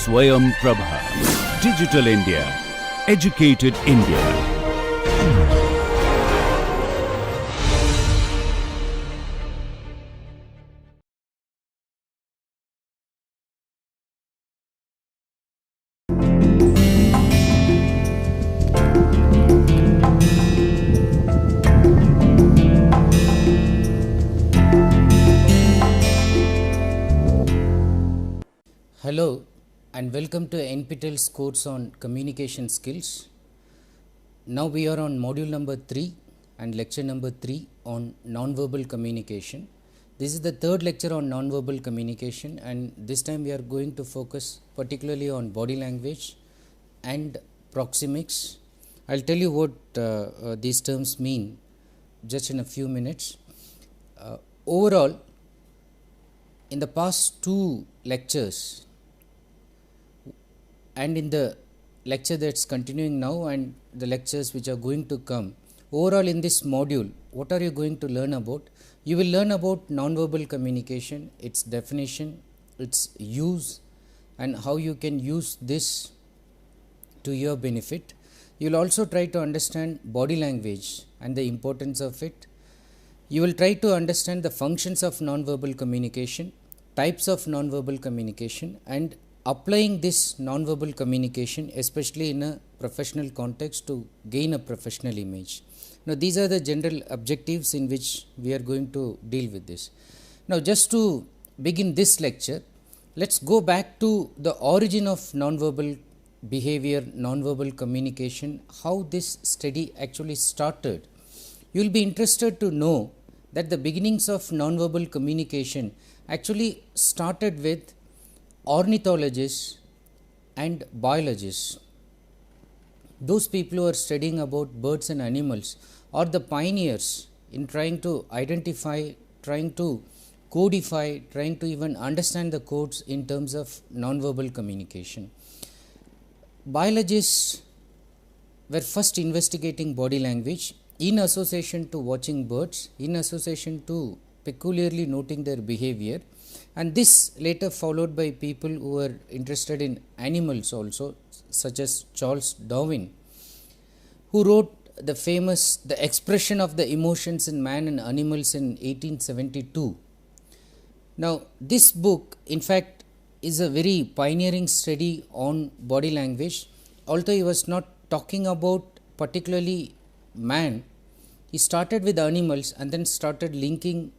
Swayam Prabha. Digital India. Educated India. Hello and welcome to NPTEL's course on communication skills. Now we are on module number 3 and lecture number 3 on non-verbal communication. This is the third lecture on non-verbal communication, and this time we are going to focus particularly on body language and proxemics. I'll tell you what these terms mean just in a few minutes. Overall, in the past two lectures and in the lecture that's continuing now and the lectures which are going to come, overall in this module, what are you going to learn about? You will learn about non-verbal communication, its definition, its use, and how you can use this to your benefit. You will also try to understand body language and the importance of it. You will try to understand the functions of non-verbal communication, types of non-verbal communication, and applying this non-verbal communication especially in a professional context to gain a professional image. Now these are the general objectives in which we are going to deal with this. Now just to begin this lecture, let's go back to the origin of non-verbal behavior, non-verbal communication, how this study actually started. You will be interested to know that the beginnings of non-verbal communication actually started with ornithologists and biologists. Those people who are studying about birds and animals are the pioneers in trying to identify, trying to codify, trying to even understand the codes in terms of non-verbal communication. Biologists were first investigating body language in association to watching birds, in association to peculiarly noting their behavior, and this later followed by people who were interested in animals also, such as Charles Darwin, who wrote the famous The Expression of the Emotions in Man and Animals in 1872. Now this book in fact is a very pioneering study on body language. Although he was not talking about particularly man, he started with animals and then started linking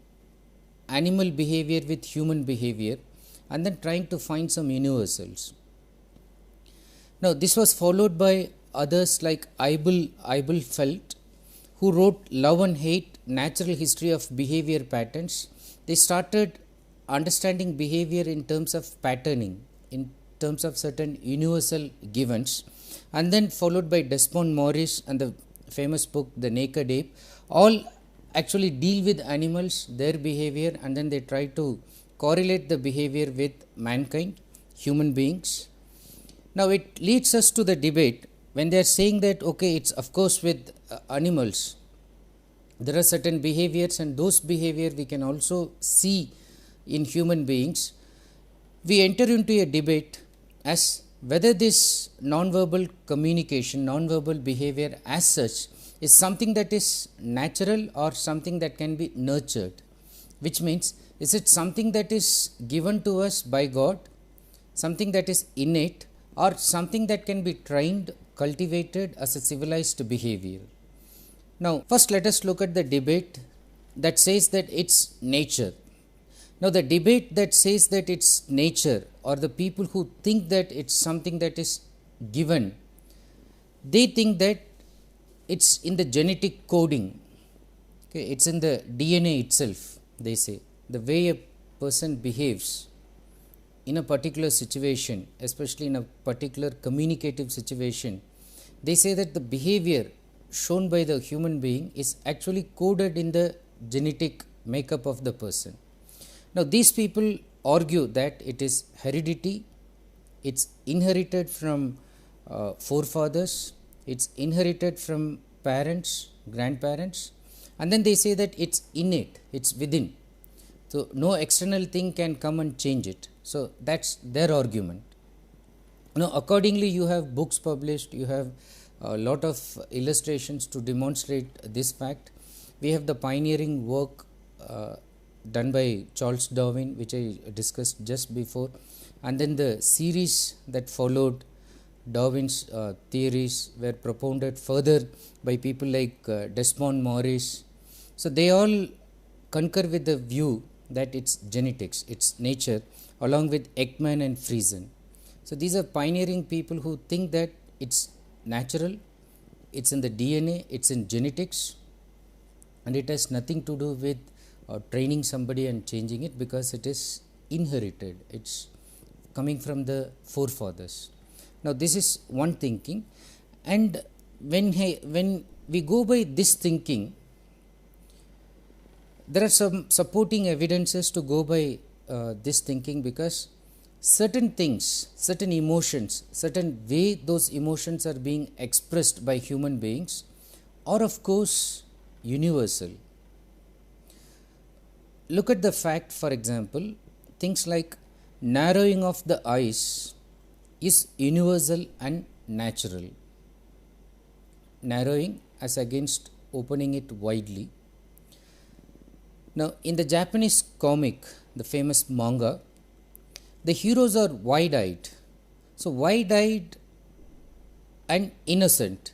animal behavior with human behavior and then trying to find some universals. Now this was followed by others like Eibelfeld, who wrote Love and Hate, Natural History of Behavior Patterns. They started understanding behavior in terms of patterning, in terms of certain universal givens, and then followed by Desmond Morris and the famous book The Naked Ape. All actually deal with animals, their behavior, and then they try to correlate the behavior with mankind, human beings. Now it leads us to the debate when they are saying that okay, it's of course with animals there are certain behaviors, and those behavior we can also see in human beings. We enter into a debate as whether this non-verbal communication, non-verbal behavior as such is something that is natural or something that can be nurtured, which means is it something that is given to us by God, something that is innate, or something that can be trained, cultivated as a civilized behavior. Now first let us look at the debate that says that it's nature. Now the debate that says that it's nature, or the people who think that it's something that is given, they think that it's in the genetic coding, okay, it's in the DNA itself. They say the way a person behaves in a particular situation, especially in a particular communicative situation, they say that the behavior shown by the human being is actually coded in the genetic makeup of the person. Now these people argue that it is heredity, it's inherited from forefathers, it's inherited from parents, grandparents, and then they say that it's innate, it's within. So no external thing can come and change it. So that's their argument. Now, accordingly, you have books published, you have a lot of illustrations to demonstrate this fact. We have the pioneering work done by Charles Darwin, which I discussed just before, and then the series that followed. Darwin's theories were propounded further by people like Desmond Morris. So, they all concur with the view that it's genetics, it's nature, along with Ekman and Friesen. So, these are pioneering people who think that it's natural, it's in the DNA, it's in genetics, and it has nothing to do with training somebody and changing it, because it is inherited, it's coming from the forefathers. Now, this is one thinking, and when we go by this thinking, there are some supporting evidences to go by this thinking, because certain things, certain emotions, certain way those emotions are being expressed by human beings are of course universal. Look at the fact, for example, things like narrowing of the eyes is universal and natural. Narrowing as against opening it widely. Now, in the Japanese comic, the famous manga, the heroes are wide-eyed. So, wide-eyed and innocent.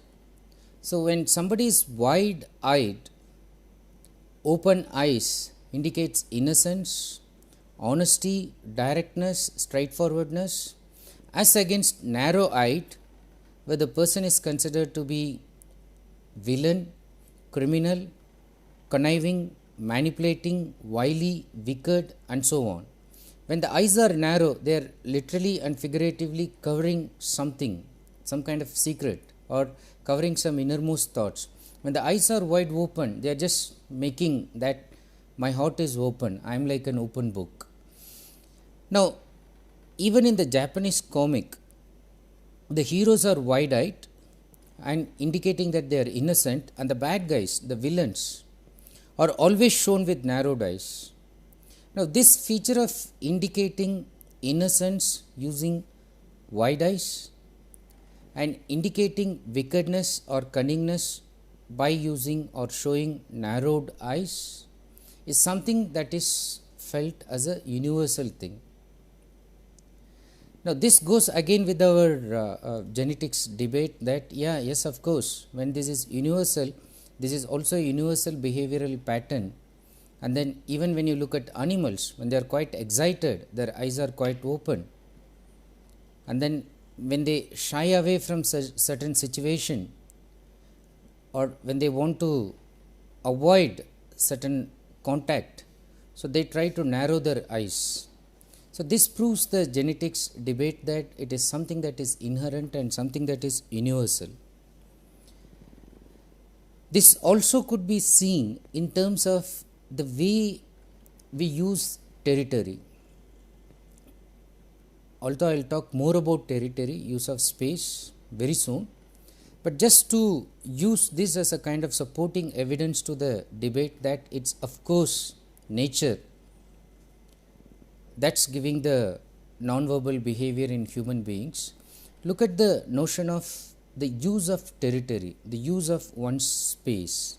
So, when somebody is wide-eyed, open eyes indicates innocence, honesty, directness, straightforwardness, as against narrow-eyed, where the person is considered to be villain, criminal, conniving, manipulating, wily, wicked, and so on. When the eyes are narrow, they are literally and figuratively covering something, some kind of secret, or covering some innermost thoughts. When the eyes are wide open, they are just making that my heart is open, I am like an open book. Now, even in the Japanese comic, the heroes are wide-eyed and indicating that they are innocent, and the bad guys, the villains, are always shown with narrowed eyes. Now, this feature of indicating innocence using wide eyes and indicating wickedness or cunningness by using or showing narrowed eyes is something that is felt as a universal thing. Now, this goes again with our genetics debate that yes, of course, when this is universal, this is also a universal behavioral pattern. And then even when you look at animals, when they are quite excited, their eyes are quite open. And then when they shy away from certain situation, or when they want to avoid certain contact, so they try to narrow their eyes. So, this proves the genetics debate that it is something that is inherent and something that is universal. This also could be seen in terms of the way we use territory. Although I will talk more about territory, use of space very soon, but just to use this as a kind of supporting evidence to the debate that it's of course nature that's giving the non-verbal behavior in human beings. Look at the notion of the use of territory, the use of one's space.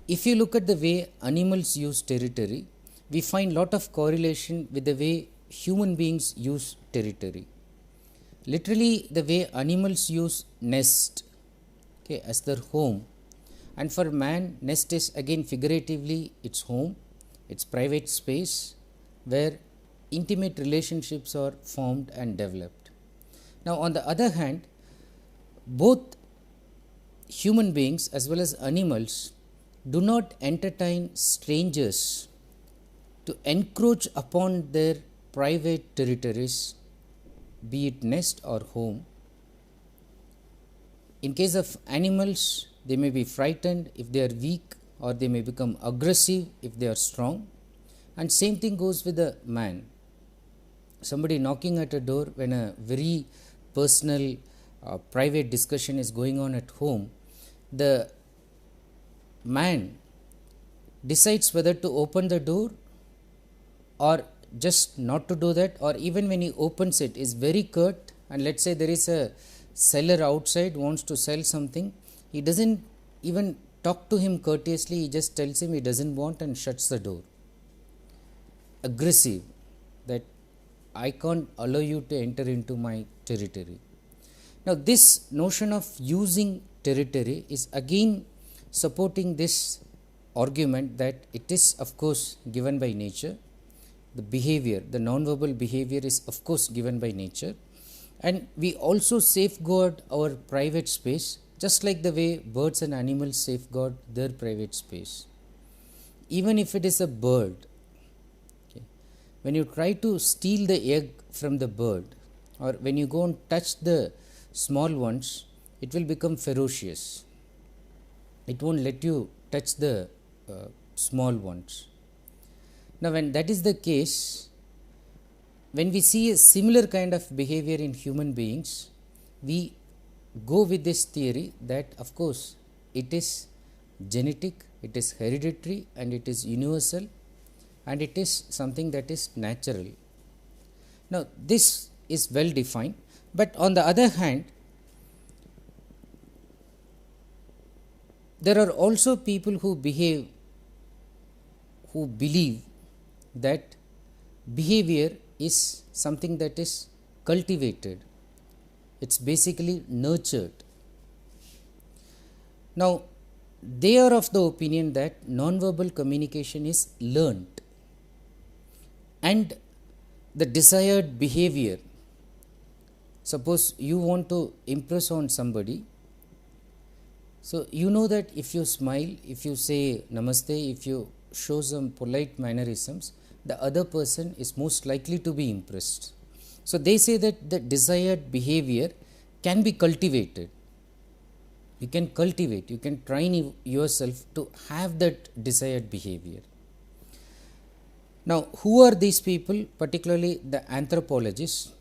If you look at the way animals use territory, we find lot of correlation with the way human beings use territory. Literally, the way animals use nest, okay, as their home, and for man, nest is again figuratively its home, its private space, where intimate relationships are formed and developed. Now, on the other hand, both human beings as well as animals do not entertain strangers to encroach upon their private territories, be it nest or home. In case of animals, they may be frightened if they are weak, or they may become aggressive if they are strong. And same thing goes with the man. Somebody knocking at a door when a very personal, private discussion is going on at home, the man decides whether to open the door or just not to do that, or even when he opens it is very curt and let's say there is a seller outside wants to sell something, he doesn't even talk to him courteously, he just tells him he doesn't want and shuts the door. Aggressive, that I can't allow you to enter into my territory. Now, this notion of using territory is again supporting this argument that it is of course given by nature. The behavior, the non-verbal behavior is of course given by nature, and we also safeguard our private space just like the way birds and animals safeguard their private space. Even if it is a bird, okay, when you try to steal the egg from the bird, or when you go and touch the small ones, it will become ferocious. It won't let you touch the small ones. Now, when that is the case, when we see a similar kind of behavior in human beings, we go with this theory that of course it is genetic, it is hereditary, and it is universal, and it is something that is natural. Now, this is well defined, but on the other hand, there are also people who believe that behavior is something that is cultivated, it is basically nurtured. Now, they are of the opinion that non-verbal communication is learnt, and the desired behavior, suppose you want to impress on somebody, so you know that if you smile, if you say namaste, if you show some polite mannerisms, the other person is most likely to be impressed. So, they say that the desired behavior can be cultivated. You can cultivate, you can train yourself to have that desired behavior. Now, who are these people? Particularly the anthropologists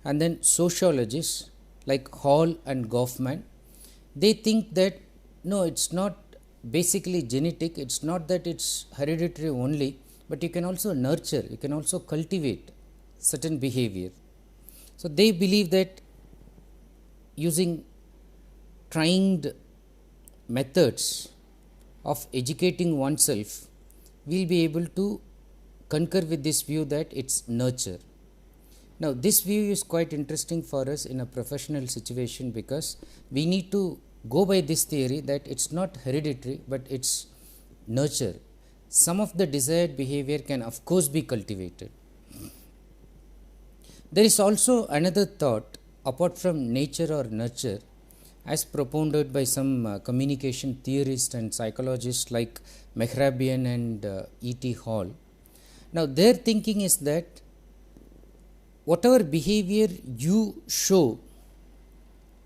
and then sociologists like Hall and Goffman. They think that no, it is not basically genetic, it is not that it is hereditary only, but you can also nurture, you can also cultivate certain behavior. So, they believe that using trained methods of educating oneself, we will be able to concur with this view that it is nurture. Now, this view is quite interesting for us in a professional situation, because we need to go by this theory that it is not hereditary, but it is nurture. Some of the desired behavior can of course be cultivated. There is also another thought apart from nature or nurture, as propounded by some communication theorists and psychologists like Mehrabian and E.T. Hall. Now, their thinking is that whatever behavior you show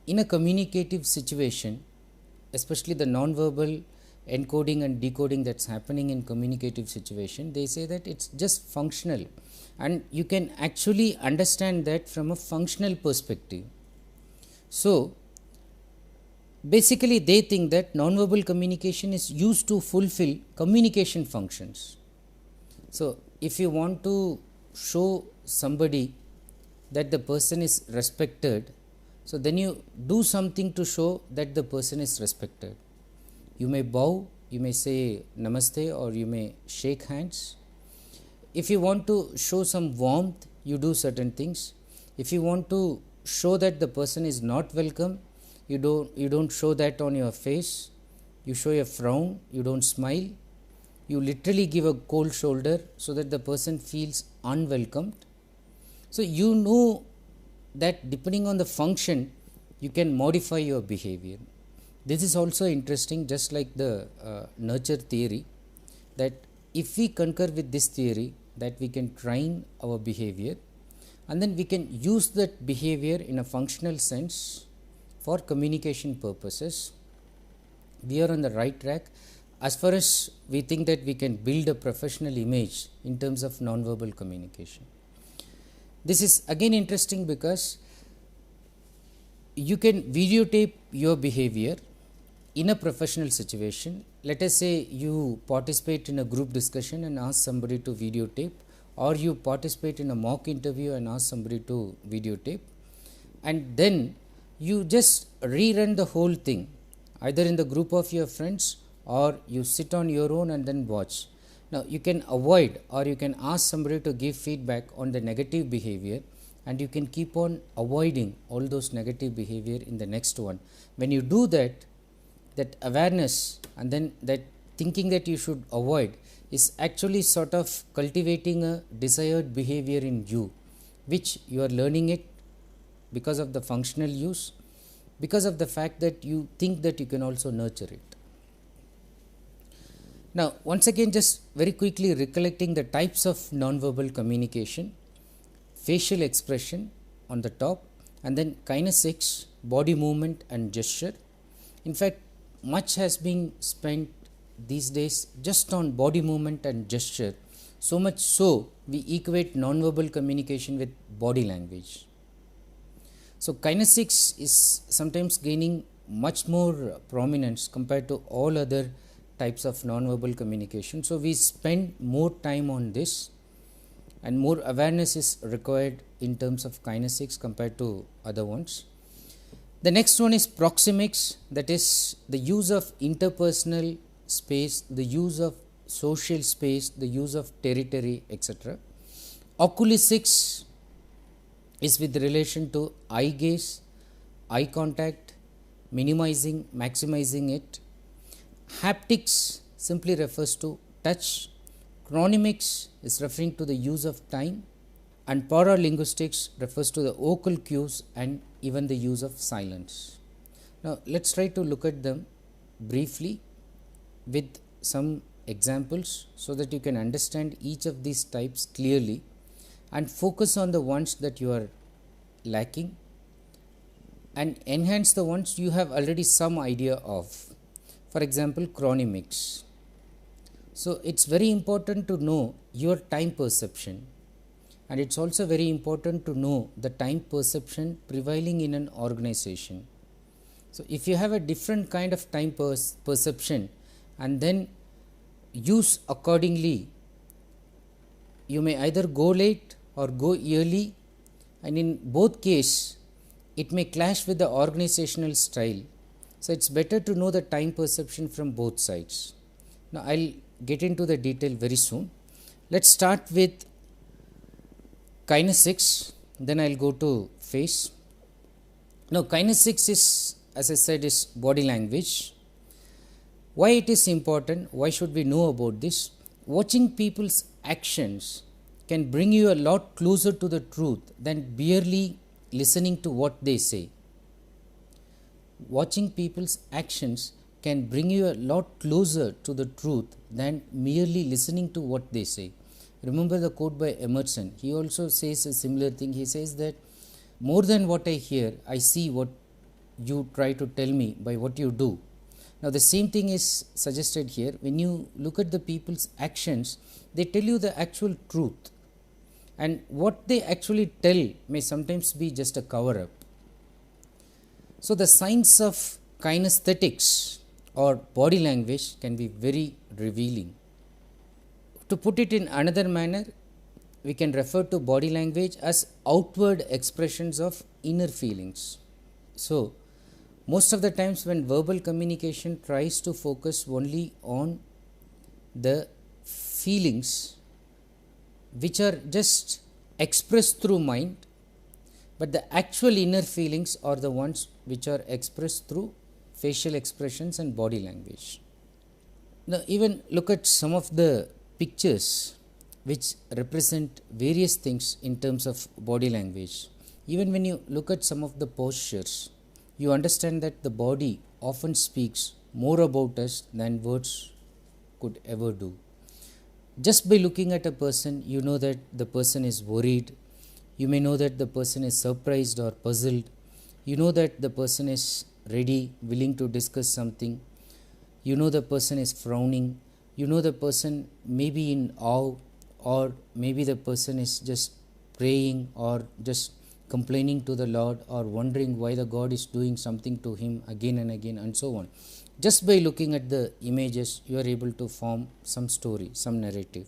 in a communicative situation, especially the non-verbal encoding and decoding that is happening in communicative situation, they say that it is just functional, and you can actually understand that from a functional perspective. So, basically they think that non-verbal communication is used to fulfill communication functions. So, if you want to show somebody that the person is respected, so then you do something to show that the person is respected. You may bow, you may say namaste, or you may shake hands. If you want to show some warmth, you do certain things. If you want to show that the person is not welcome, you don't show that on your face, you show a frown, you don't smile, you literally give a cold shoulder so that the person feels unwelcomed. So, you know that depending on the function, you can modify your behavior. This is also interesting, just like the nurture theory, that if we concur with this theory, that we can train our behavior, and then we can use that behavior in a functional sense for communication purposes, we are on the right track as far as we think that we can build a professional image in terms of non-verbal communication. This is again interesting because you can videotape your behavior in a professional situation. Let us say you participate in a group discussion and ask somebody to videotape, or you participate in a mock interview and ask somebody to videotape. and then you just rerun the whole thing, either in the group of your friends or you sit on your own and then watch. Now you can avoid or you can ask somebody to give feedback on the negative behavior, and you can keep on avoiding all those negative behavior in the next one. When you do that, that awareness and then that thinking that you should avoid is actually sort of cultivating a desired behavior in you, which you are learning it because of the functional use, because of the fact that you think that you can also nurture it. Now once again, just very quickly recollecting the types of nonverbal communication: facial expression on the top, and then kinesics, body movement and gesture. In fact, much has been spent these days just on body movement and gesture, so much so we equate nonverbal communication with body language. So kinesics is sometimes gaining much more prominence compared to all other types of nonverbal communication. So we spend more time on this, and more awareness is required in terms of kinesics compared to other ones. The next one is proxemics, that is the use of interpersonal space, the use of social space, the use of territory, etc. Oculesics is with relation to eye gaze, eye contact, minimizing, maximizing it. Haptics simply refers to touch. Chronemics is referring to the use of time, and paralinguistics refers to the vocal cues and even the use of silence. Now let's try to look at them briefly with some examples so that you can understand each of these types clearly and focus on the ones that you are lacking and enhance the ones you have already some idea of. For example, chronemics. So it's very important to know your time perception, and it's also very important to know the time perception prevailing in an organization. So if you have a different kind of time perception and then use accordingly, you may either go late or go early, and in both cases it may clash with the organizational style. So it's better to know the time perception from both sides. Now I'll get into the detail very soon. Let's start with kinesics, then I'll go to face. Now kinesics is, as I said, is body language. Why it is important? Why should we know about this? Watching people's actions can bring you a lot closer to the truth than merely listening to what they say. Watching people's actions can bring you a lot closer to the truth than merely listening to what they say. Remember the quote by Emerson. He also says a similar thing. He says that more than what I hear, I see what you try to tell me by what you do. Now the same thing is suggested here. When you look at the people's actions, they tell you the actual truth, and what they actually tell may sometimes be just a cover up. So the science of kinesthetics or body language can be very revealing. To put it in another manner, we can refer to body language as outward expressions of inner feelings. So most of the times when verbal communication tries to focus only on the feelings which are just expressed through mind, but the actual inner feelings are the ones which are expressed through facial expressions and body language. Now even look at some of the pictures which represent various things in terms of body language. Even when you look at some of the postures, you understand that the body often speaks more about us than words could ever do. Just by looking at a person, you know that the person is worried. You may know that the person is surprised or puzzled. You know that the person is ready, willing to discuss something. You know the person is frowning. You know the person may be in awe, or maybe the person is just praying or just complaining to the Lord or wondering why the God is doing something to him again and again and so on. Just by looking at the images, you are able to form some story, some narrative.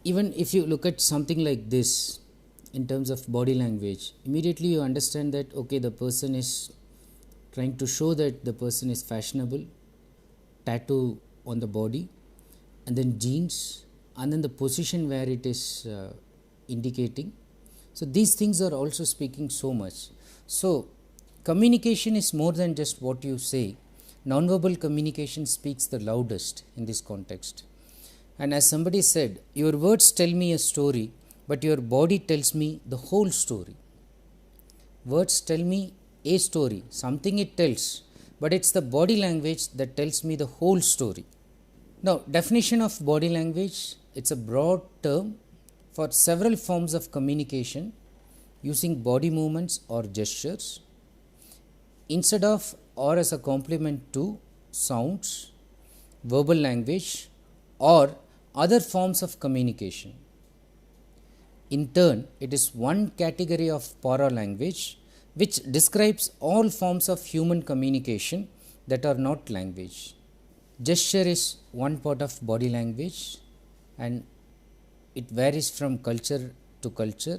Even if you look at something like this, in terms of body language, immediately you understand that okay, the person is trying to show that the person is fashionable, tattoo on the body, and then jeans, and then the position where it is indicating. So these things are also speaking so much. So communication is more than just what you say. Nonverbal communication speaks the loudest in this context. And as somebody said, your words tell me a story, but your body tells me the whole story. Words tell me a story, something it tells, but it's the body language that tells me the whole story. Now, definition of body language, it's a broad term for several forms of communication using body movements or gestures instead of or as a complement to sounds, verbal language, or other forms of communication. In turn, it is one category of para-language which describes all forms of human communication that are not language. Gesture is one part of body language and it varies from culture to culture,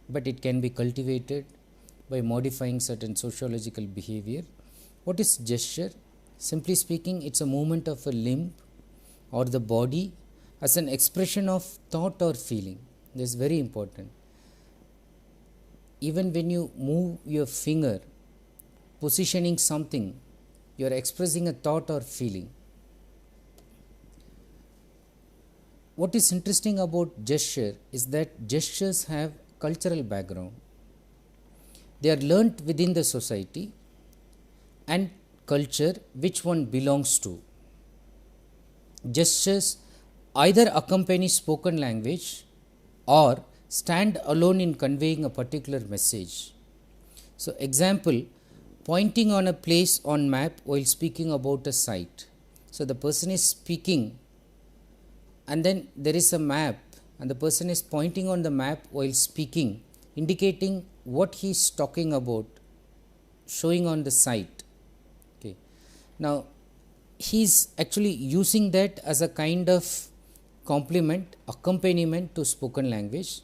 but it can be cultivated by modifying certain sociological behavior. What is gesture? Simply speaking, it's a movement of a limb or the body as an expression of thought or feeling. This is very important. Even when you move your finger, positioning something, you are expressing a thought or feeling. What is interesting about gesture is that gestures have cultural background. They are learnt within the society and culture which one belongs to. Gestures either accompany spoken language or stand alone in conveying a particular message. So, example, pointing on a place on map while speaking about a site. So, the person is speaking and then there is a map and the person is pointing on the map while speaking, indicating what he is talking about, showing on the site. Okay. Now, he is actually using that as a kind of complement, accompaniment to spoken language,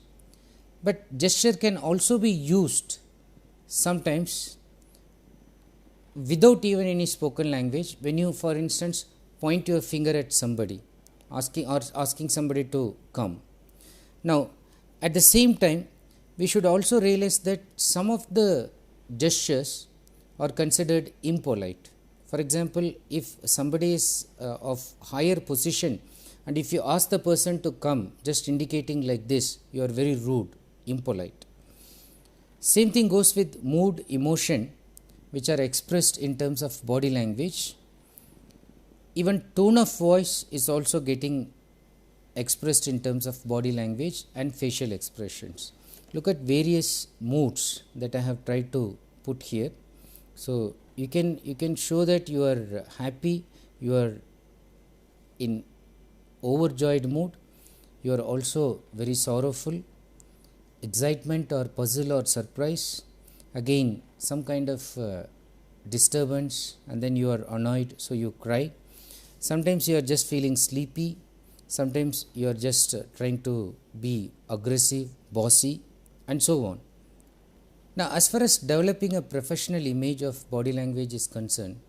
but gesture can also be used sometimes without even any spoken language. When you, for instance, point your finger at somebody, asking somebody to come. Now, at the same time, we should also realize that some of the gestures are considered impolite. For example, if somebody is of higher position and if you ask the person to come just indicating like this, you are very rude, impolite. Same thing goes with mood, emotion, which are expressed in terms of body language. Even tone of voice is also getting expressed in terms of body language and facial expressions. Look at various moods that I have tried to put here. So, you can show that you are happy, you are in overjoyed mood, you are also very sorrowful, excitement or puzzle or surprise, again some kind of disturbance, and then you are annoyed, so you cry. Sometimes you are just feeling sleepy, sometimes you are just trying to be aggressive, bossy, and so on. Now, as far as developing a professional image of body language is concerned,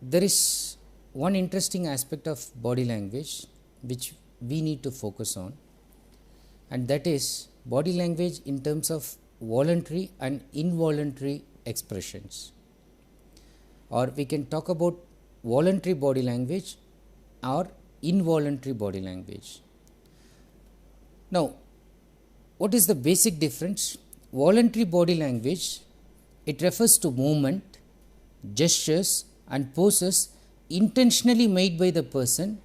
there is one interesting aspect of body language which we need to focus on, and that is body language in terms of voluntary and involuntary expressions. Or we can talk about voluntary body language or involuntary body language. Now, what is the basic difference? Voluntary body language, it refers to movement, gestures and poses intentionally made by the person,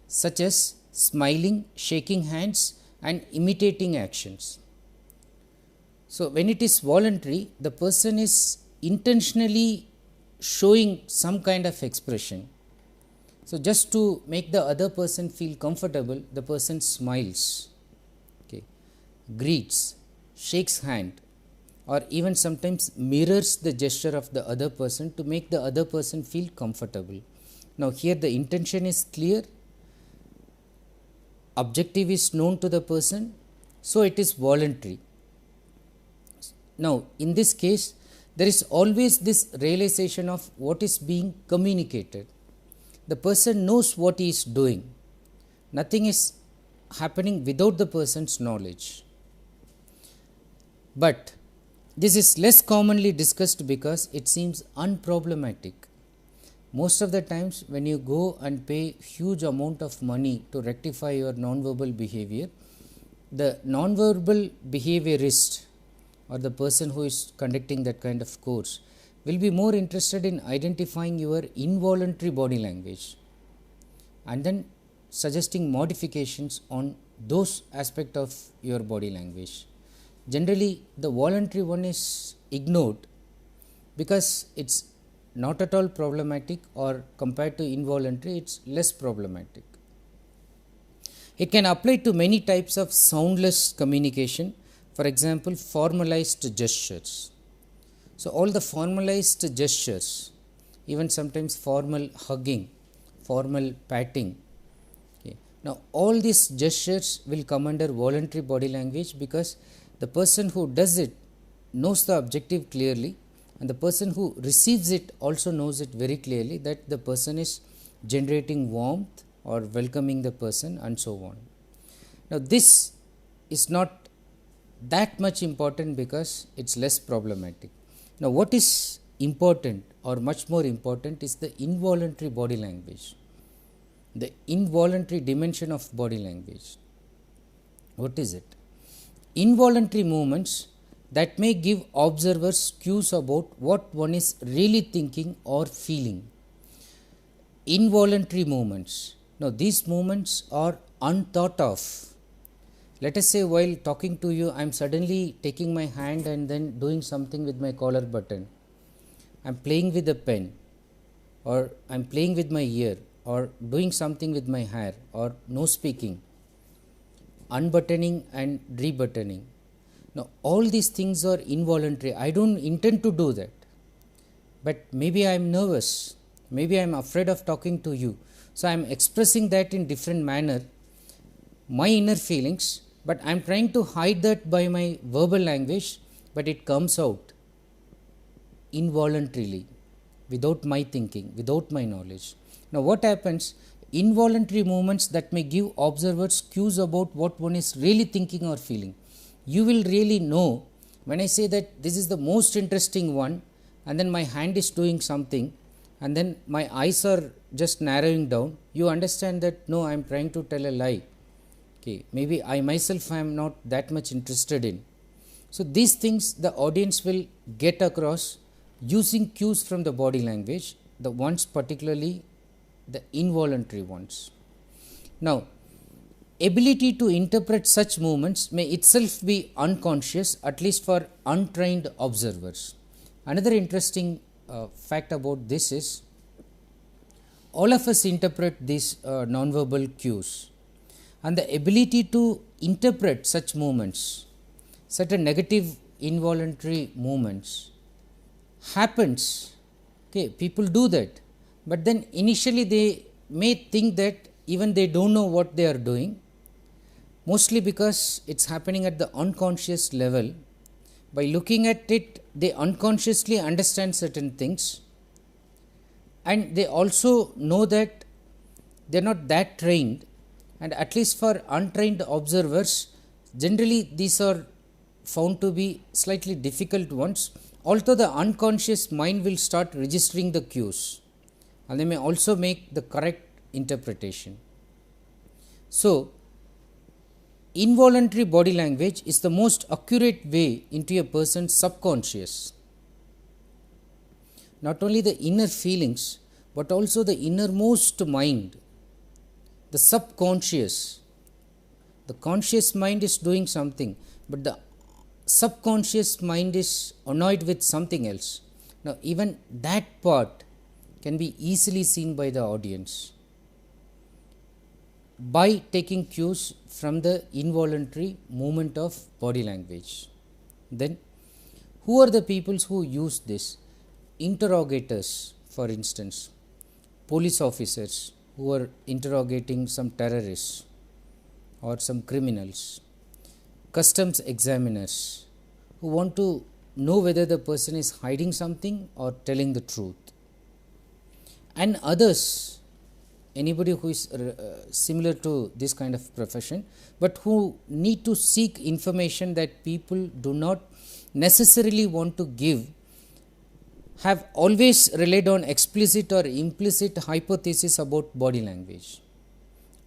such as smiling, shaking hands and imitating actions. So, when it is voluntary, the person is intentionally showing some kind of expression. So, just to make the other person feel comfortable, the person smiles, greets, shakes hand, or even sometimes mirrors the gesture of the other person to make the other person feel comfortable. Now, here the intention is clear, objective is known to the person, so it is voluntary. Now, in this case, there is always this realization of what is being communicated. The person knows what he is doing. Nothing is happening without the person's knowledge. But this is less commonly discussed because it seems unproblematic. Most of the times when you go and pay huge amount of money to rectify your non-verbal behavior, the non-verbal behaviorist or the person who is conducting that kind of course will be more interested in identifying your involuntary body language and then suggesting modifications on those aspects of your body language. Generally, the voluntary one is ignored because it's not at all problematic, or compared to involuntary, it's less problematic. It can apply to many types of soundless communication. For example, formalized gestures. So, all the formalized gestures, even sometimes formal hugging, formal patting. Okay. Now, all these gestures will come under voluntary body language because the person who does it knows the objective clearly, and the person who receives it also knows it very clearly that the person is generating warmth or welcoming the person and so on. Now, this is not that much important because it is less problematic. Now, what is important or much more important is the involuntary body language, the involuntary dimension of body language. What is it? Involuntary movements that may give observers cues about what one is really thinking or feeling. Involuntary movements. Now, these movements are unthought of. Let us say while talking to you, I am suddenly taking my hand and then doing something with my collar button. I am playing with a pen, or I am playing with my ear, or doing something with my hair, or no speaking, unbuttoning and rebuttoning. Now, all these things are involuntary. I don't intend to do that, but maybe I am nervous, maybe I am afraid of talking to you. So, I am expressing that in different manner, my inner feelings, but I am trying to hide that by my verbal language, but it comes out involuntarily, without my thinking, without my knowledge. Now, what happens? Involuntary movements that may give observers cues about what one is really thinking or feeling. You will really know when I say that this is the most interesting one, and then my hand is doing something, and then my eyes are just narrowing down. You understand that no, I am trying to tell a lie. Okay, maybe I myself am not that much interested in. So, these things the audience will get across using cues from the body language, the ones particularly the involuntary ones. Now, ability to interpret such movements may itself be unconscious, at least for untrained observers. Another interesting fact about this is all of us interpret these non-verbal cues, and the ability to interpret such movements, certain negative involuntary movements happens. Okay, people do that, but then initially they may think that even they don't know what they are doing, mostly because it's happening at the unconscious level. By looking at it, they unconsciously understand certain things, and they also know that they are not that trained, and at least for untrained observers, generally these are found to be slightly difficult ones, although the unconscious mind will start registering the cues, and they may also make the correct interpretation. So, involuntary body language is the most accurate way into a person's subconscious. Not only the inner feelings, but also the innermost mind, the subconscious. The conscious mind is doing something, but the subconscious mind is annoyed with something else. Now, even that part can be easily seen by the audience by taking cues from the involuntary movement of body language. Then, who are the people who use this? Interrogators, for instance, police officers who are interrogating some terrorists or some criminals, customs examiners who want to know whether the person is hiding something or telling the truth, and others, anybody who is similar to this kind of profession, but who need to seek information that people do not necessarily want to give, have always relied on explicit or implicit hypothesis about body language.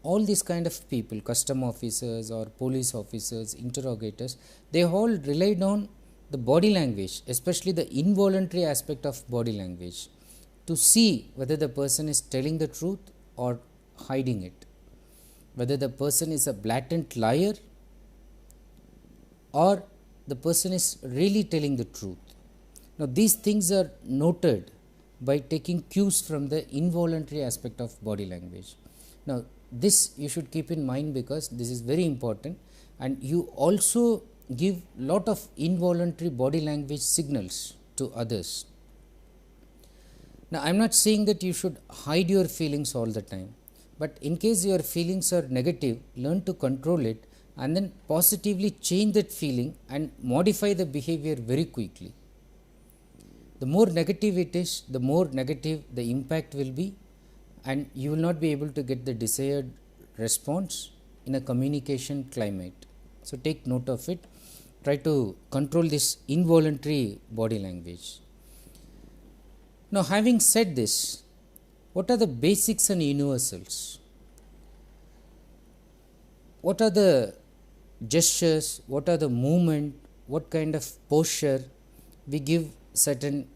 All these kind of people, custom officers or police officers, interrogators, they all relied on the body language, especially the involuntary aspect of body language, to see whether the person is telling the truth or hiding it, whether the person is a blatant liar or the person is really telling the truth. Now, these things are noted by taking cues from the involuntary aspect of body language. Now, this you should keep in mind because this is very important, and you also give lot of involuntary body language signals to others. Now, I am not saying that you should hide your feelings all the time, but in case your feelings are negative, learn to control it and then positively change that feeling and modify the behavior very quickly. The more negative it is, the more negative the impact will be, and you will not be able to get the desired response in a communication climate. So, take note of it. Try to control this involuntary body language. Now, having said this, what are the basics and universals? What are the gestures? What are the movement? What kind of posture? We give certain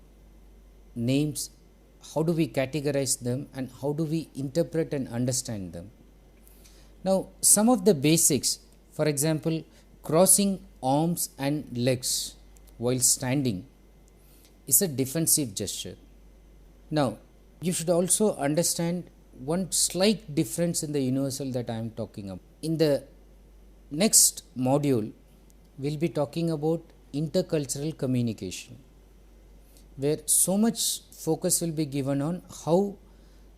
names. How do we categorize them and how do we interpret and understand them? Now, some of the basics, for example, crossing arms and legs while standing is a defensive gesture. Now, you should also understand one slight difference in the universal that I am talking about. In the next module, we will be talking about intercultural communication, where so much focus will be given on how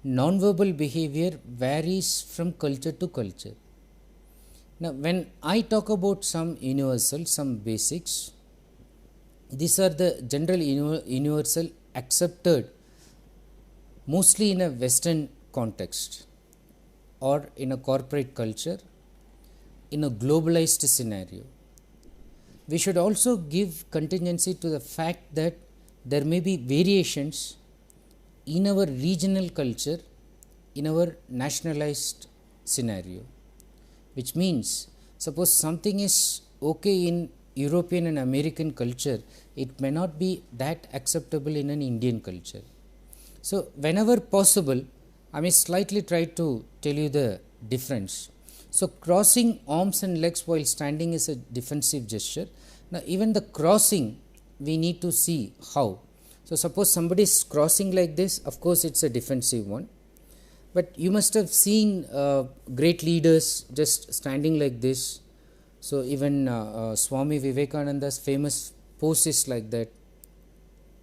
nonverbal behavior varies from culture to culture. Now, when I talk about some universal, some basics, these are the general universal accepted mostly in a Western context or in a corporate culture, in a globalized scenario. We should also give contingency to the fact that there may be variations in our regional culture, in our nationalized scenario, which means suppose something is okay in European and American culture, it may not be that acceptable in an Indian culture. So, whenever possible, I may slightly try to tell you the difference. So, crossing arms and legs while standing is a defensive gesture. Now, even the crossing we need to see how. So, suppose somebody is crossing like this, of course, it is a defensive one, but you must have seen great leaders just standing like this. So, even Swami Vivekananda's famous pose is like that,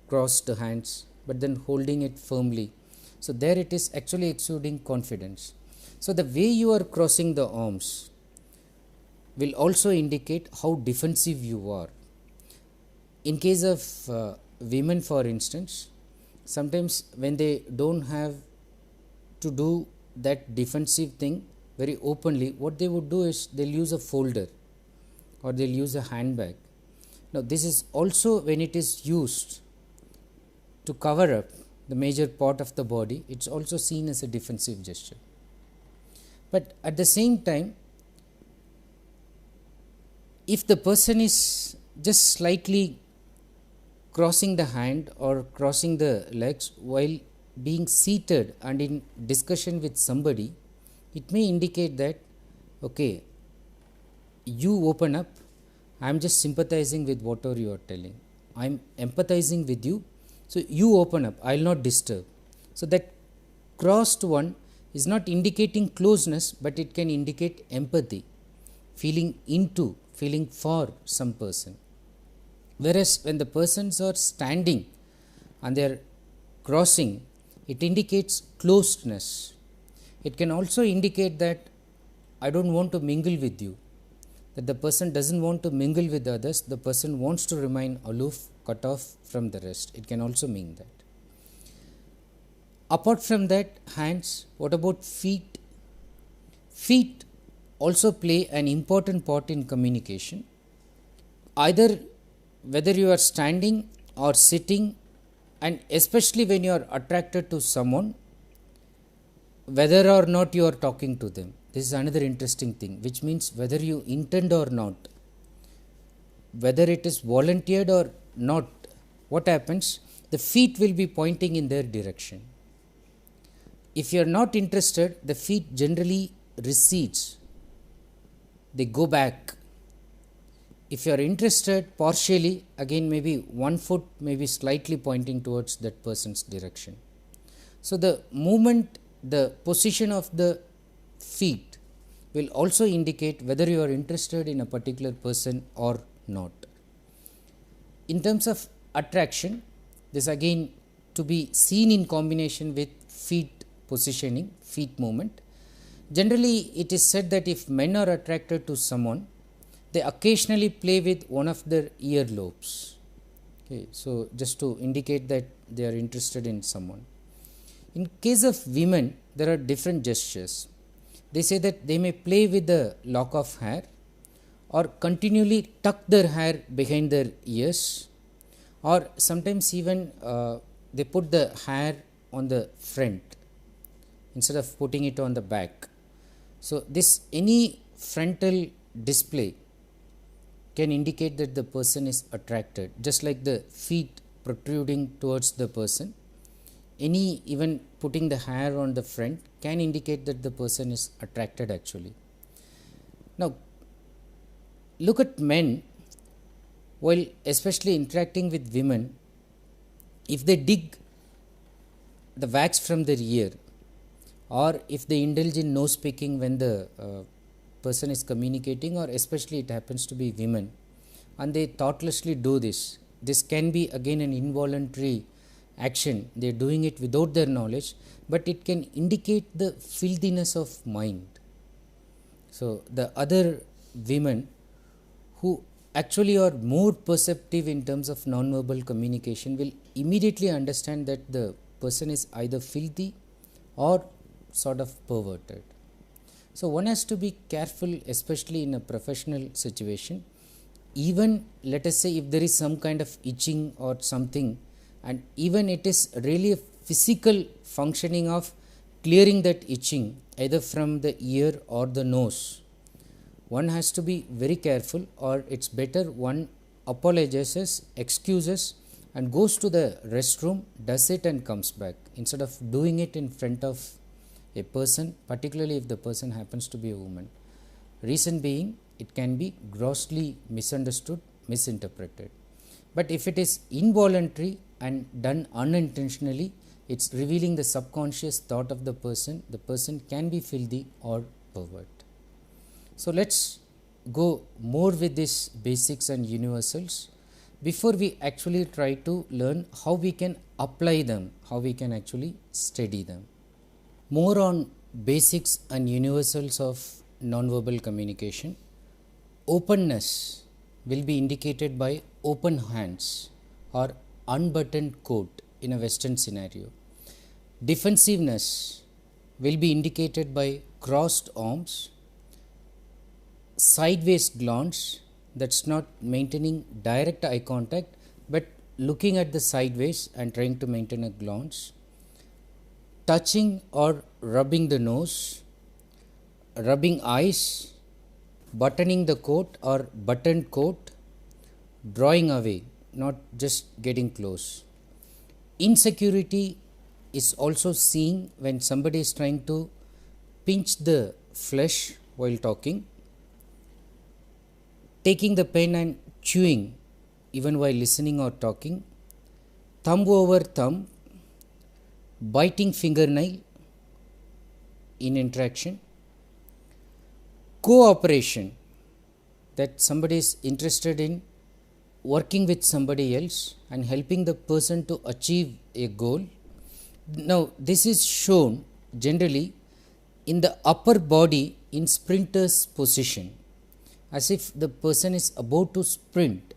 crossed hands, but then holding it firmly. So, there it is actually exuding confidence. So, the way you are crossing the arms will also indicate how defensive you are. In case of women, for instance, sometimes when they don't have to do that defensive thing very openly, what they would do is they will use a folder or they will use a handbag. Now, this is also when it is used to cover up the major part of the body, it is also seen as a defensive gesture. But at the same time, if the person is just slightly crossing the hand or crossing the legs while being seated and in discussion with somebody, it may indicate that, okay, you open up, I am just sympathizing with whatever you are telling, I am empathizing with you, so you open up, I will not disturb. So, that crossed one is not indicating closeness, but it can indicate empathy, feeling into, feeling for some person. Whereas, when the persons are standing and they are crossing, it indicates closeness. It can also indicate that I do not want to mingle with you. that the person doesn't want to mingle with others, the person wants to remain aloof, cut off from the rest. It can also mean that. Apart from that, hands, what about feet? Feet also play an important part in communication. Either whether you are standing or sitting, and especially when you are attracted to someone, whether or not you are talking to them. This is another interesting thing, which means whether you intend or not, whether it is volunteered or not, what happens? The feet will be pointing in their direction. If you are not interested, the feet generally recedes. They go back. If you are interested partially, again maybe one foot may be slightly pointing towards that person's direction. So the movement, the position of the feet will also indicate whether you are interested in a particular person or not. In terms of attraction, this again to be seen in combination with feet positioning, feet movement. Generally, it is said that if men are attracted to someone, they occasionally play with one of their ear lobes. Okay, so just to indicate that they are interested in someone. In case of women, there are different gestures. They say that they may play with the lock of hair, or continually tuck their hair behind their ears, or sometimes even they put the hair on the front instead of putting it on the back. So this any frontal display can indicate that the person is attracted, just like the feet protruding towards the person. Any even putting the hair on the front can indicate that the person is attracted actually. Now look at men, while especially interacting with women, if they dig the wax from their ear, or if they indulge in nose picking when the person is communicating, or especially it happens to be women, and they thoughtlessly do this, this can be again an involuntary action. They are doing it without their knowledge, but it can indicate the filthiness of mind. So the other women who actually are more perceptive in terms of non-verbal communication will immediately understand that the person is either filthy or sort of perverted. So one has to be careful, especially in a professional situation. Even let us say if there is some kind of itching or something, and even it is really a physical functioning of clearing that itching either from the ear or the nose, one has to be very careful, or it's better one apologizes, excuses, and goes to the restroom, does it and comes back, instead of doing it in front of a person, particularly if the person happens to be a woman. Reason being, it can be grossly misunderstood, misinterpreted. But if it is involuntary and done unintentionally, it's revealing the subconscious thought of the person can be filthy or pervert. So let's go more with these basics and universals before we actually try to learn how we can apply them, how we can actually study them. More on basics and universals of nonverbal communication. Openness will be indicated by open hands or unbuttoned coat in a Western scenario. Defensiveness will be indicated by crossed arms, sideways glance, that's not maintaining direct eye contact but looking at the sideways and trying to maintain a glance, touching or rubbing the nose, rubbing eyes, buttoning the coat or buttoned coat, drawing away, not just getting close. Insecurity is also seen when somebody is trying to pinch the flesh while talking, taking the pen and chewing even while listening or talking, thumb over thumb, biting fingernail in interaction, cooperation, that somebody is interested in working with somebody else and helping the person to achieve a goal. Now this is shown generally in the upper body in sprinter's position, as if the person is about to sprint,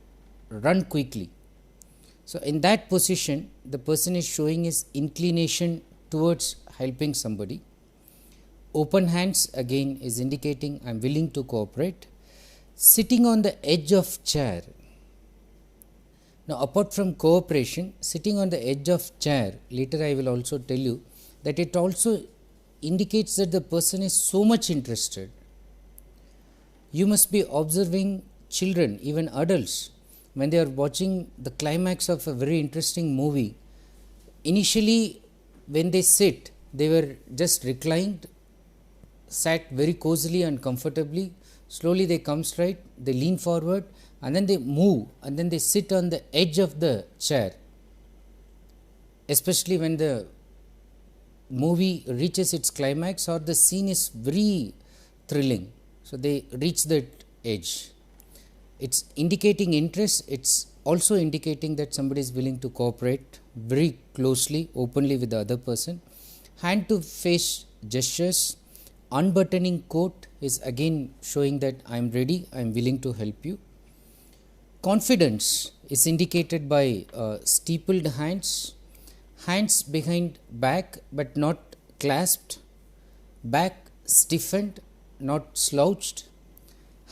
run quickly. So, in that position, the person is showing his inclination towards helping somebody. Open hands again is indicating I am willing to cooperate. Sitting on the edge of chair. Now, apart from cooperation, sitting on the edge of chair, later I will also tell you that it also indicates that the person is so much interested. You must be observing children, even adults, when they are watching the climax of a very interesting movie. Initially, when they sit, they were just reclined, sat very cozily and comfortably. Slowly they come straight, they lean forward, and then they move, and then they sit on the edge of the chair. Especially when the movie reaches its climax or the scene is very thrilling. So, they reach that edge. It's indicating interest, it's also indicating that somebody is willing to cooperate very closely, openly with the other person. Hand to face gestures. Unbuttoning coat is again showing that I am ready, I am willing to help you. Confidence is indicated by steepled hands, hands behind back but not clasped, back stiffened, not slouched,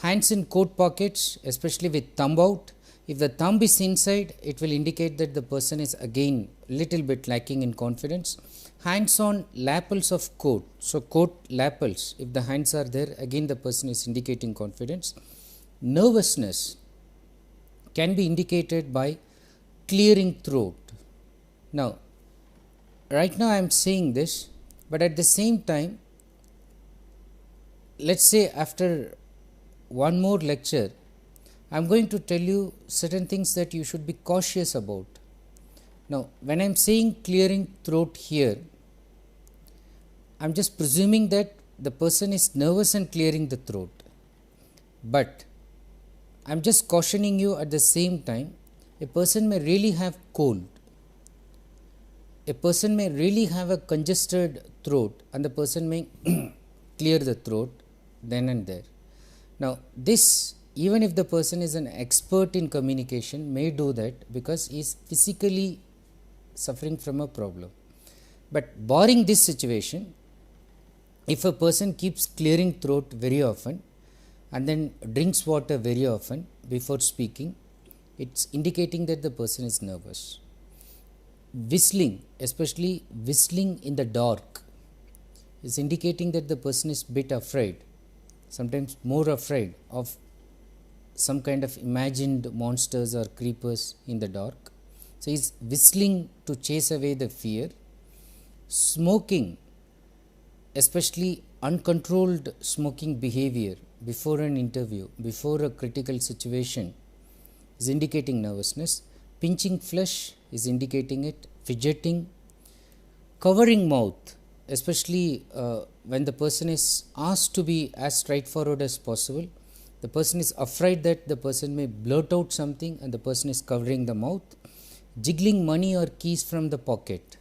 hands in coat pockets, especially with thumb out. If the thumb is inside, it will indicate that the person is again little bit lacking in confidence. Hands on lapels of coat. So, coat lapels, if the hands are there, again the person is indicating confidence. Nervousness can be indicated by clearing throat. Now, right now I am saying this, but at the same time, let us say after one more lecture, I am going to tell you certain things that you should be cautious about. Now, when I am saying clearing throat here, I am just presuming that the person is nervous and clearing the throat, but I am just cautioning you at the same time, a person may really have cold, a person may really have a congested throat, and the person may clear the throat then and there. Now, this, even if the person is an expert in communication, may do that because he is physically suffering from a problem. But barring this situation, if a person keeps clearing throat very often and then drinks water very often before speaking, it is indicating that the person is nervous. Whistling, especially whistling in the dark, is indicating that the person is bit afraid, sometimes more afraid of some kind of imagined monsters or creepers in the dark. So, he is whistling to chase away the fear. Smoking, especially uncontrolled smoking behavior before an interview, before a critical situation, is indicating nervousness. Pinching flesh is indicating it. Fidgeting. Covering mouth, especially when the person is asked to be as straightforward as possible, the person is afraid that the person may blurt out something and the person is covering the mouth. Jiggling money or keys from the pocket,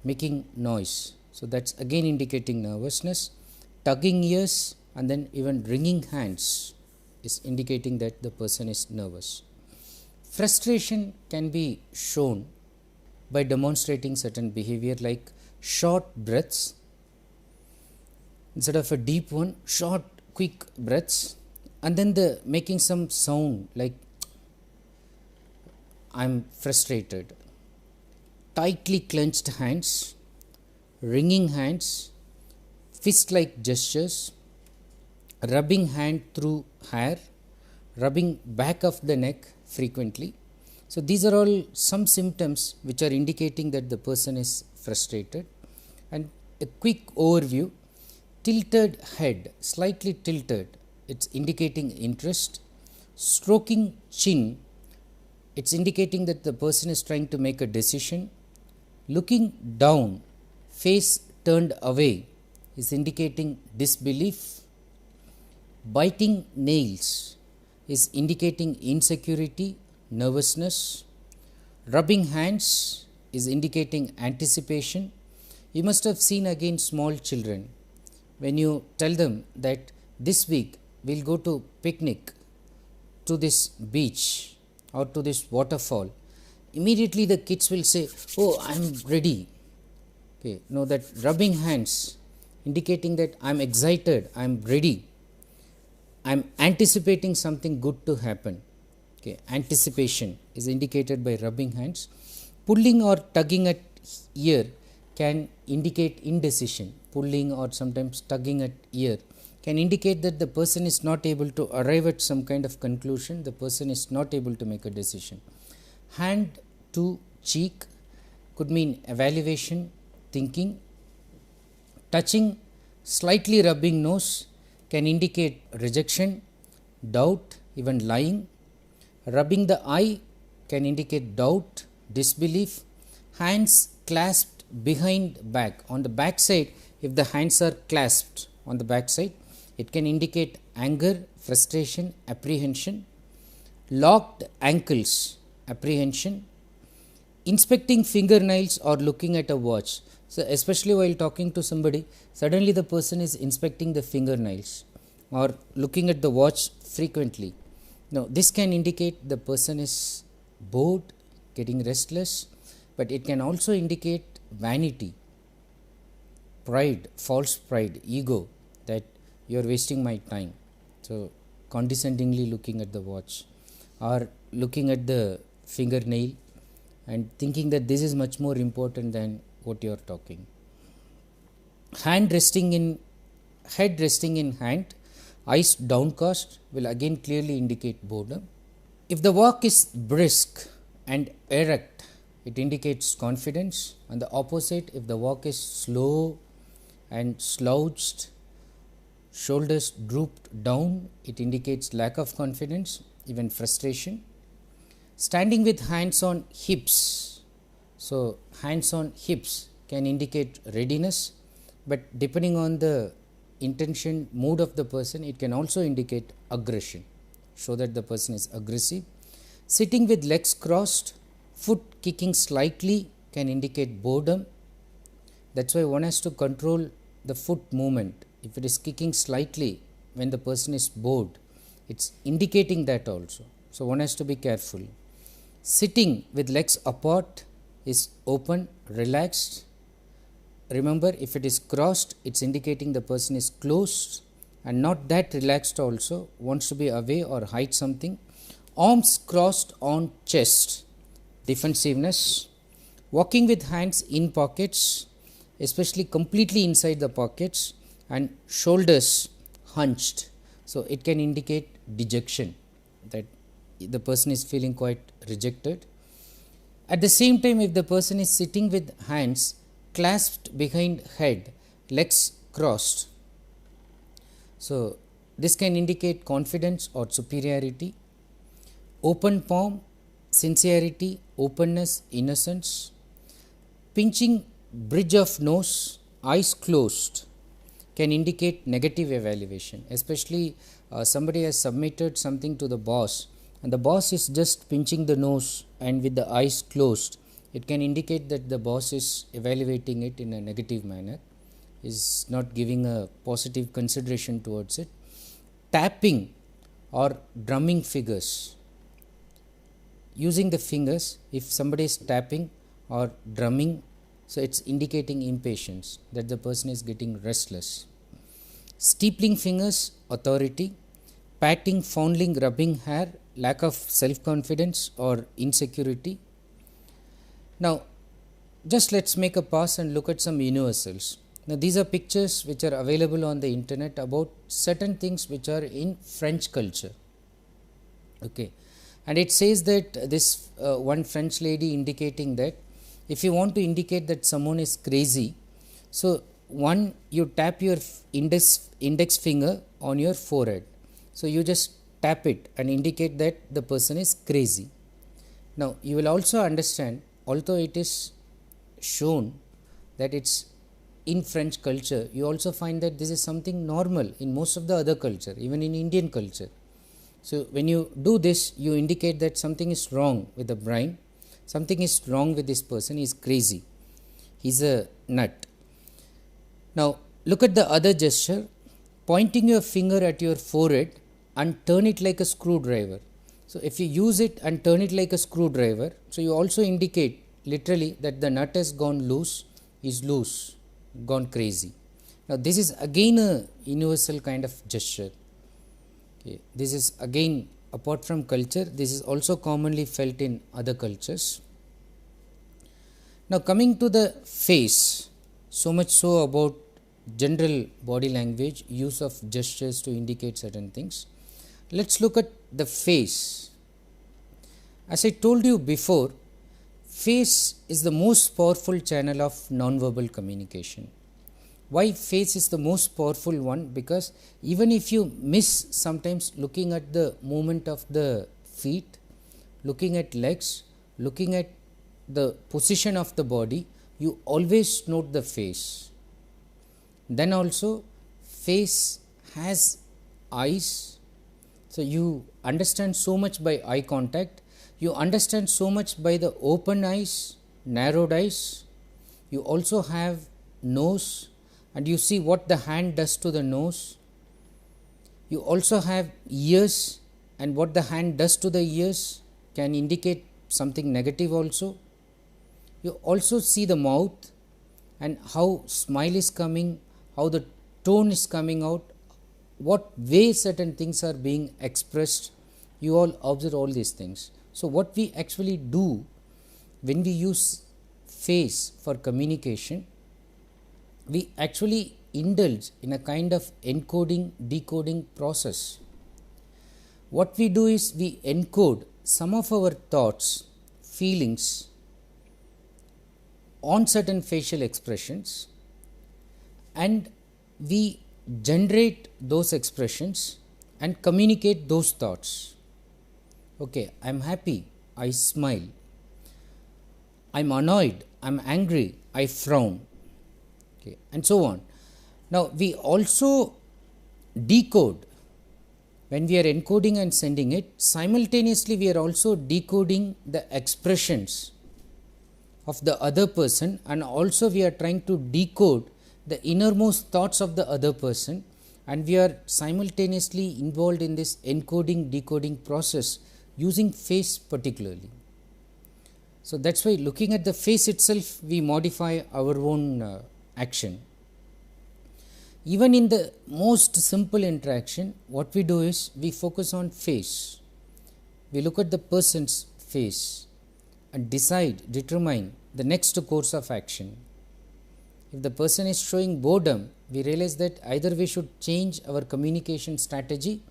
making noise. So, that is again indicating nervousness. Tugging ears and then even wringing hands is indicating that the person is nervous. Frustration can be shown by demonstrating certain behavior like short breaths. Instead of a deep one, short quick breaths, and then the making some sound like I am frustrated. Tightly clenched hands, wringing hands, fist-like gestures, rubbing hand through hair, rubbing back of the neck frequently. So, these are all some symptoms which are indicating that the person is frustrated. And a quick overview: tilted head, slightly tilted, it is indicating interest. Stroking chin, it is indicating that the person is trying to make a decision. Looking down, face turned away, is indicating disbelief. Biting nails is indicating insecurity, nervousness. Rubbing hands is indicating anticipation. You must have seen again small children, when you tell them that this week we will go to picnic to this beach or to this waterfall, immediately the kids will say, oh, I am ready. Okay, now that rubbing hands indicating that I am excited, I am ready, I am anticipating something good to happen. Okay, anticipation is indicated by rubbing hands. Pulling or tugging at ear can indicate indecision. Pulling or sometimes tugging at ear can indicate that the person is not able to arrive at some kind of conclusion, the person is not able to make a decision. Hand to cheek could mean evaluation, thinking. Touching, slightly rubbing nose can indicate rejection, doubt, even lying. Rubbing the eye can indicate doubt, disbelief. Hands clasped behind back. On the back side, if the hands are clasped on the back side, it can indicate anger, frustration, apprehension. Locked ankles, apprehension. Inspecting fingernails or looking at a watch. So, especially while talking to somebody, suddenly the person is inspecting the fingernails or looking at the watch frequently. Now, this can indicate the person is bored, getting restless, but it can also indicate vanity, pride, false pride, ego, that you are wasting my time. So, condescendingly looking at the watch or looking at the fingernail and thinking that this is much more important than what you are talking. Head resting in hand, eyes downcast will again clearly indicate boredom. If the walk is brisk and erect, it indicates confidence, and the opposite, if the walk is slow and slouched, shoulders drooped down, it indicates lack of confidence, even frustration. Standing with hands on hips, so hands on hips can indicate readiness, but depending on the intention, mood of the person, it can also indicate aggression, show that the person is aggressive. Sitting with legs crossed, foot kicking slightly can indicate boredom. That is why one has to control the foot movement. If it is kicking slightly when the person is bored, it is indicating that also. So, one has to be careful. Sitting with legs apart is open, relaxed. Remember, if it is crossed, it is indicating the person is closed and not that relaxed also, wants to be away or hide something. Arms crossed on chest, defensiveness. Walking with hands in pockets, especially completely inside the pockets, and shoulders hunched. So, it can indicate dejection, that the person is feeling quite rejected. At the same time, if the person is sitting with hands clasped behind head, legs crossed, so this can indicate confidence or superiority. Open palm, sincerity, openness, innocence. Pinching bridge of nose, eyes closed, can indicate negative evaluation, especially somebody has submitted something to the boss and the boss is just pinching the nose and with the eyes closed, it can indicate that the boss is evaluating it in a negative manner, is not giving a positive consideration towards it. Tapping or drumming fingers, using the fingers, if somebody is tapping or drumming, so it is indicating impatience, that the person is getting restless. Steepling fingers, authority. Patting, fondling, rubbing hair, lack of self-confidence or insecurity. Now, just let us make a pause and look at some universals. Now, these are pictures which are available on the internet about certain things which are in French culture. Okay. And it says that this one French lady indicating that if you want to indicate that someone is crazy, so one, you tap your index finger on your forehead. So, you just tap it and indicate that the person is crazy. Now, you will also understand, although it is shown that it is in French culture, you also find that this is something normal in most of the other culture, even in Indian culture. So, when you do this, you indicate that something is wrong with the brain, something is wrong with this person, he is crazy, he is a nut. Now, look at the other gesture, pointing your finger at your forehead and turn it like a screwdriver. So, if you use it and turn it like a screwdriver, so you also indicate literally that the nut has gone loose, is loose, gone crazy. Now, this is again a universal kind of gesture. Okay. This is again, apart from culture, this is also commonly felt in other cultures. Now, coming to the face, so much so about general body language, use of gestures to indicate certain things. Let us look at the face. As I told you before, face is the most powerful channel of non-verbal communication. Why face is the most powerful one? Because even if you miss sometimes looking at the movement of the feet, looking at legs, looking at the position of the body, you always note the face. Then also face has eyes. So, you understand so much by eye contact, you understand so much by the open eyes, narrowed eyes. You also have nose and you see what the hand does to the nose. You also have ears and what the hand does to the ears can indicate something negative also. You also see the mouth and how smile is coming, how the tone is coming out, what way certain things are being expressed. You all observe all these things. So, what we actually do when we use face for communication, we actually indulge in a kind of encoding decoding process. What we do is we encode some of our thoughts, feelings on certain facial expressions, and we generate those expressions and communicate those thoughts. Okay, I am happy, I smile. I am annoyed, I am angry, I frown. Okay, and so on. Now, we also decode. When we are encoding and sending it, simultaneously we are also decoding the expressions of the other person, and also we are trying to decode the innermost thoughts of the other person, and we are simultaneously involved in this encoding decoding process using face particularly. So, that is why looking at the face itself we modify our own action. Even in the most simple interaction, what we do is we focus on face. We look at the person's face and determine the next course of action. If the person is showing boredom, we realize that either we should change our communication strategy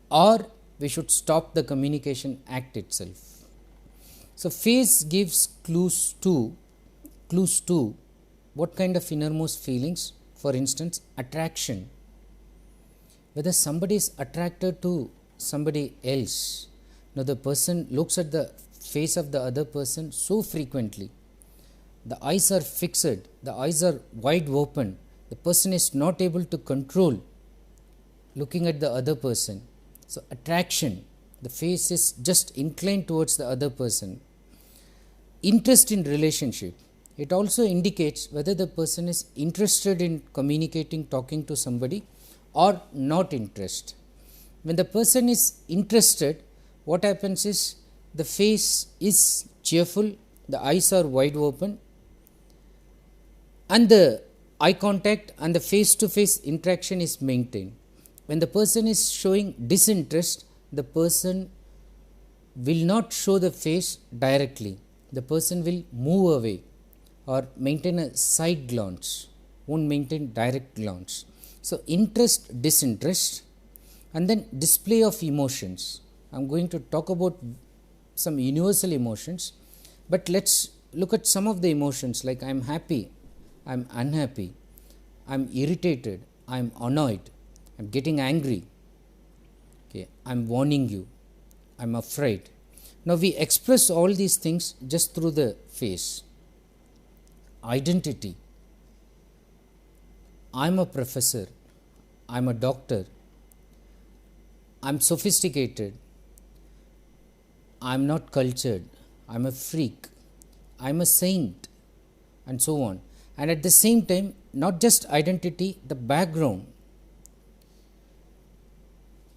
or we should stop the communication act itself. So, face gives clues to what kind of innermost feelings. For instance, attraction, whether somebody is attracted to somebody else. Now, the person looks at the face of the other person so frequently, the eyes are fixed, the eyes are wide open, the person is not able to control looking at the other person. So, attraction, the face is just inclined towards the other person. Interest in relationship, it also indicates whether the person is interested in communicating, talking to somebody or not interested. When the person is interested, what happens is the face is cheerful, the eyes are wide open, and the eye contact and the face to face interaction is maintained. When the person is showing disinterest, the person will not show the face directly, the person will move away or maintain a side glance, won't maintain direct glance. So, interest, disinterest, and then display of emotions. I am going to talk about some universal emotions, but let us look at some of the emotions like I am happy, I am unhappy, I am irritated, I am annoyed, I am getting angry, okay, I am warning you, I am afraid. Now, we express all these things just through the face. Identity, I am a professor, I am a doctor, I am sophisticated, I am not cultured, I am a freak, I am a saint, and so on. And at the same time, not just identity, the background,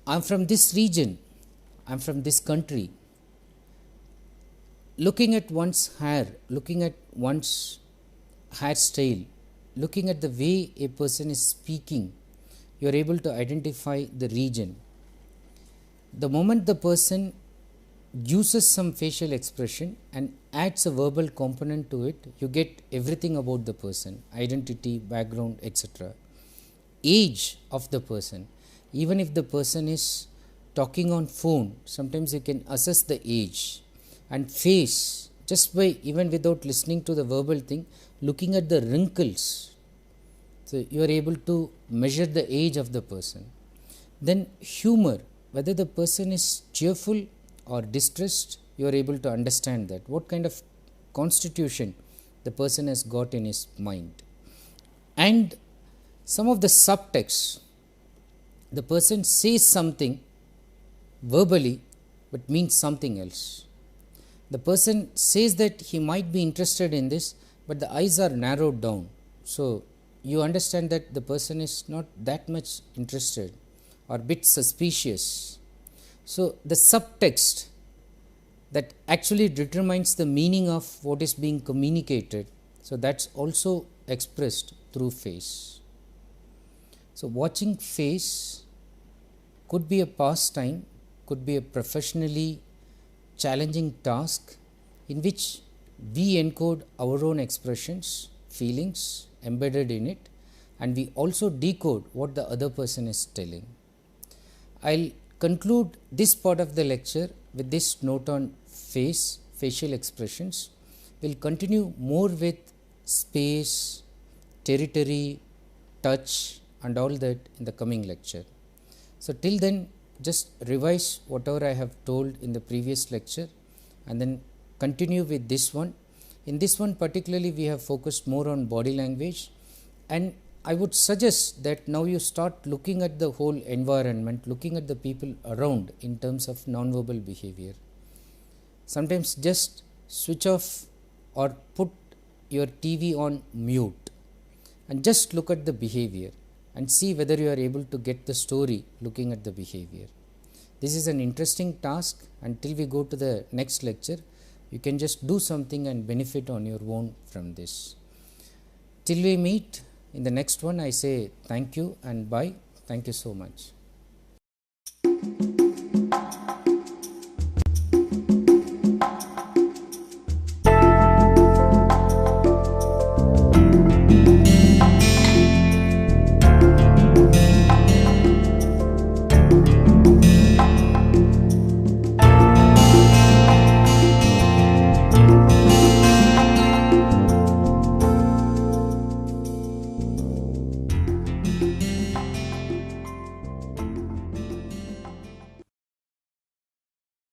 I'm from this region, I'm from this country. Looking at one's hair, looking at one's hairstyle, looking at the way a person is speaking, you are able to identify the region. The moment the person uses some facial expression and adds a verbal component to it, you get everything about the person, identity, background, etc. Age of the person. Even if the person is talking on phone, sometimes you can assess the age. And face, just by even without listening to the verbal thing, looking at the wrinkles, so you are able to measure the age of the person. Then humor, whether the person is cheerful or distressed, you are able to understand that. What kind of constitution the person has got in his mind. And some of the subtext, the person says something verbally but means something else. The person says that he might be interested in this, but the eyes are narrowed down. So you understand that the person is not that much interested or bit suspicious. So the subtext that actually determines the meaning of what is being communicated, so that's also expressed through face. So watching face could be a pastime, could be a professionally challenging task in which we encode our own expressions, feelings embedded in it, and we also decode what the other person is telling. I'll conclude this part of the lecture with this note on face, facial expressions. We'll continue more with space, territory, touch, and all that in the coming lecture. So till then, just revise whatever I have told in the previous lecture and then continue with this one. In this one particularly, we have focused more on body language, and I would suggest that now you start looking at the whole environment, looking at the people around in terms of nonverbal behavior. Sometimes just switch off or put your TV on mute and just look at the behavior and see whether you are able to get the story looking at the behavior. This is an interesting task. Until we go to the next lecture, you can just do something and benefit on your own from this. Till we meet in the next one, I say thank you and bye. Thank you so much.